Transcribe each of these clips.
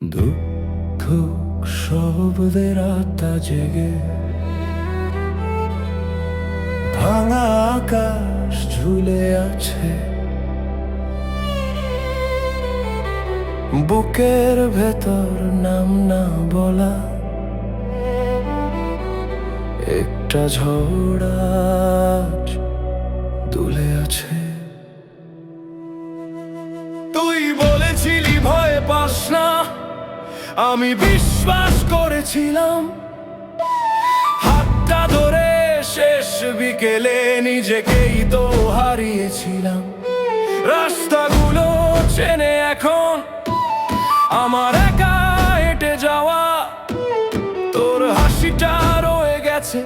দুঃখ শব্দের আত্মা জেগে ভাঙা আকাশ ঝুলে আছে, বুকের ভেতর নাম না বলা একটা ঝড় আজ দুলে আছে। তুই বলেছিলি ভয় পাস না, আমি বিশ্বাস করেছিলাম। হাতটা ধরে শেষ বিকেলে নিজেকেই তো হারিয়েছিলাম। রাস্তাগুলো চেনে এখন আমার একা হেঁটে যাওয়া, তোর হাসিটা রয়ে গেছে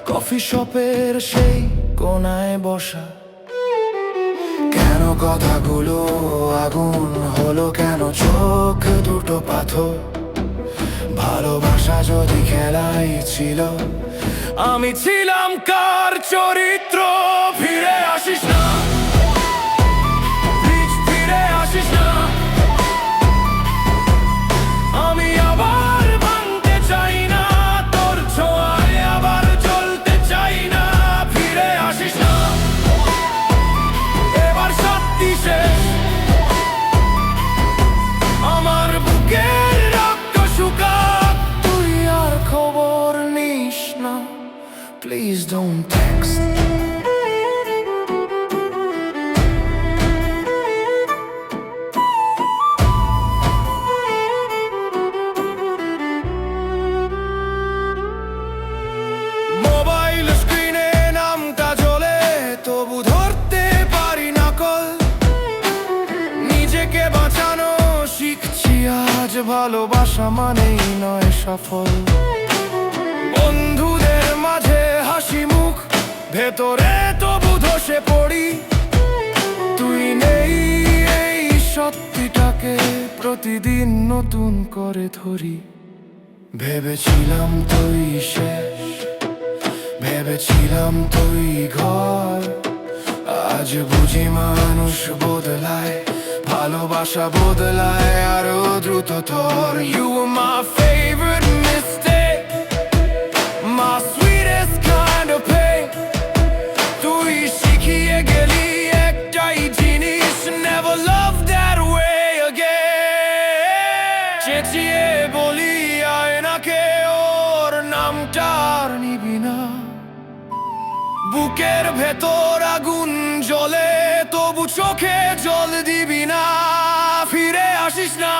কফি শপের সেই কোনায় বসা। কেন কথাগুলো আগুন হলো, কেন চোখ দুটো পাথর? ভালোবাসা যদি খেলাই ছিল, আমি ছিলাম কার চরিত্র? ফিরে আসিস না, প্লিজ ফিরে আসিস না। আমি আবার ভাঙতে চাই না, তোর ছোঁয়ায় আবার জ্বলতে চাই না। ফিরে আসিস না, এবার সত্যি শেষ। আমার বুকের রক্ত শুকাক, তুই আর খবর নিস না। Please don't text. মোবাইল স্ক্রিনে নামটা জ্বলে, তবু ধরতে পারি না কল। নিজেকে বাঁচানো শিখছি আজ, ভালোবাসা মানেই নয় সফল। বন্ধুদের মাঝে হাসি মুখ, ভেতরে তবু ধসে পড়ি। তুই নেই এই সত্যিটাকে প্রতিদিন নতুন করে ধরি। ভেবেছিলাম তুই শেষ, ভেবেছিলাম তুই ঘর। আজ বুঝি মানুষ বদলায়, ভালোবাসা বদলায় আরো দ্রুততর। You were my favorite mistake, my sweetest kind of pain. তুই শিখিয়ে গেলি একটাই জিনিস, never love that way again. চেঁচিয়ে বলি আয়নাকে ওর নামটা আর নিবি না। বুকের ভেতর আগুন জ্বলে, তবু চোখে জল দিবি না। ফিরে আসিস না,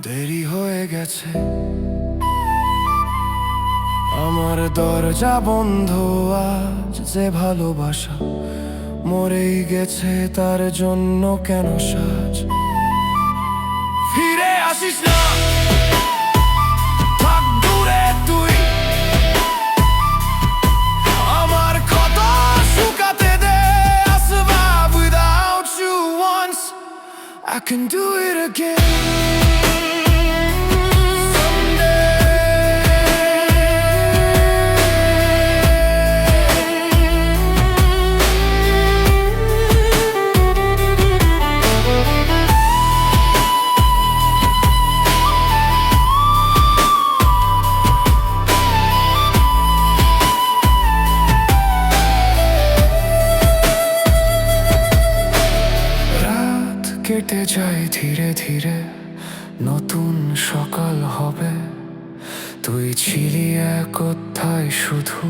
দেরি হয়ে গেছে। আমার দরজা বন্ধ আজ, যে ভালোবাসা মরেই গেছে তার জন্য কেন সাজ? ফিরে আসিস না, থাক দূরে তুই। আমার কথা শুকাতে দে, I survived without you once, I can do it again. কেটে যায় ধীরে ধীরে, নতুন সকাল হবে। তুই ছিলি এক অধ্যায় শুধু,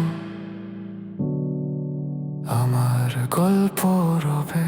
আমার গল্প রবে।